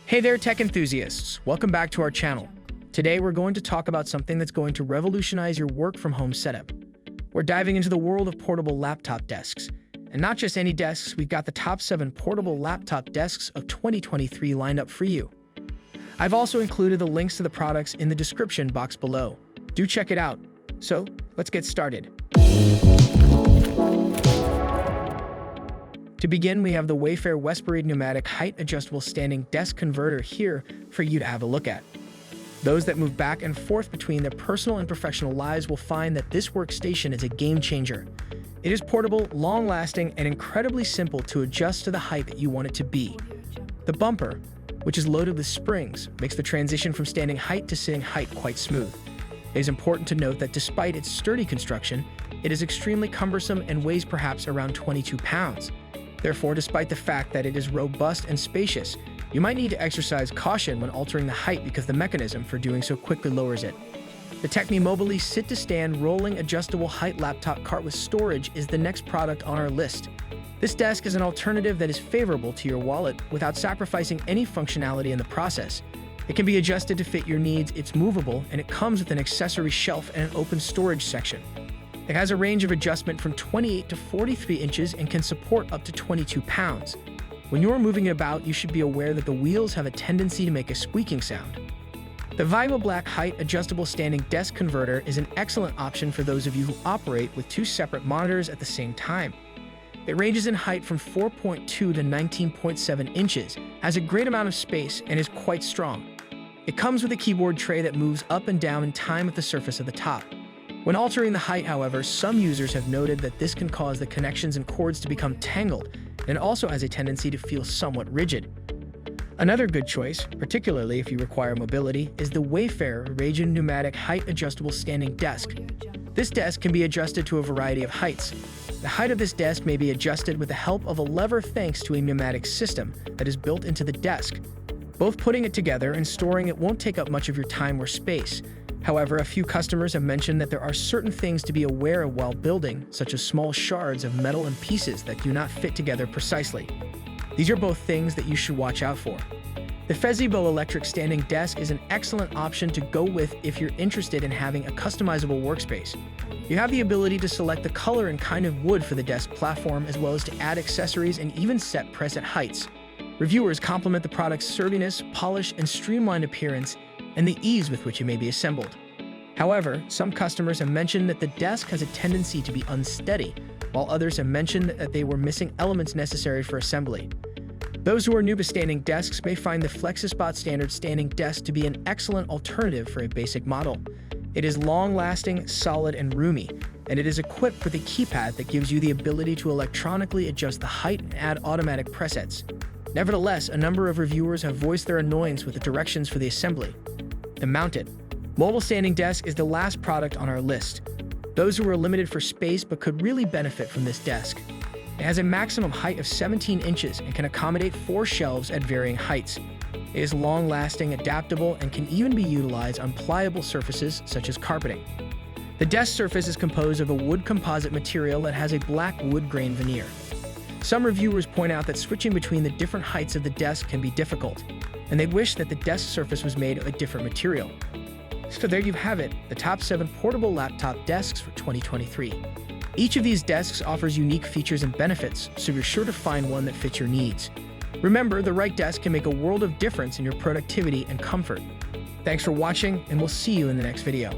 Hey there, tech enthusiasts! Welcome back to our channel. Today we're going to talk about something that's going to revolutionize your work-from-home setup. We're diving into the world of portable laptop desks. And not just any desks, we've got the top 7 portable laptop desks of 2023 lined up for you. I've also included the links to the products in the description box below. Do check it out. So, let's get started. To begin, we have the Wayfair Westbury pneumatic height-adjustable standing desk converter here for you to have a look at. Those that move back and forth between their personal and professional lives will find that this workstation is a game-changer. It is portable, long-lasting, and incredibly simple to adjust to the height that you want it to be. The bumper, which is loaded with springs, makes the transition from standing height to sitting height quite smooth. It is important to note that despite its sturdy construction, it is extremely cumbersome and weighs perhaps around 22 pounds. Therefore, despite the fact that it is robust and spacious, you might need to exercise caution when altering the height because the mechanism for doing so quickly lowers it. The Techni Mobili sit-to-stand rolling adjustable height laptop cart with storage is the next product on our list. This desk is an alternative that is favorable to your wallet without sacrificing any functionality in the process. It can be adjusted to fit your needs, it's movable, and it comes with an accessory shelf and an open storage section. It has a range of adjustment from 28 to 43 inches and can support up to 22 pounds. When you're moving it about, you should be aware that the wheels have a tendency to make a squeaking sound. The Vivo Black height adjustable standing desk converter is an excellent option for those of you who operate with 2 separate monitors at the same time. It ranges in height from 4.2 to 19.7 inches, has a great amount of space, and is quite strong. It comes with a keyboard tray that moves up and down in time with the surface of the top. When altering the height, however, some users have noted that this can cause the connections and cords to become tangled, and it also has a tendency to feel somewhat rigid. Another good choice, particularly if you require mobility, is the Wayfair Raygen pneumatic height adjustable standing desk. This desk can be adjusted to a variety of heights. The height of this desk may be adjusted with the help of a lever thanks to a pneumatic system that is built into the desk. Both putting it together and storing it won't take up much of your time or space. However, a few customers have mentioned that there are certain things to be aware of while building, such as small shards of metal and pieces that do not fit together precisely. These are both things that you should watch out for. The FeziBo Electric standing desk is an excellent option to go with if you're interested in having a customizable workspace. You have the ability to select the color and kind of wood for the desk platform, as well as to add accessories and even set preset heights. Reviewers compliment the product's sturdiness, polish, and streamlined appearance, and the ease with which it may be assembled. However, some customers have mentioned that the desk has a tendency to be unsteady, while others have mentioned that they were missing elements necessary for assembly. Those who are new to standing desks may find the FlexiSpot Standard standing desk to be an excellent alternative for a basic model. It is long-lasting, solid, and roomy, and it is equipped with a keypad that gives you the ability to electronically adjust the height and add automatic presets. Nevertheless, a number of reviewers have voiced their annoyance with the directions for the assembly. The mounted mobile standing desk is the last product on our list. Those who are limited for space but could really benefit from this desk. It has a maximum height of 17 inches and can accommodate 4 shelves at varying heights. It is long-lasting, adaptable, and can even be utilized on pliable surfaces such as carpeting. The desk surface is composed of a wood composite material that has a black wood grain veneer. Some reviewers point out that switching between the different heights of the desk can be difficult, and they wish that the desk surface was made of a different material. So there you have it, the top 7 portable laptop desks for 2023. Each of these desks offers unique features and benefits, so you're sure to find one that fits your needs. Remember, the right desk can make a world of difference in your productivity and comfort. Thanks for watching, and we'll see you in the next video.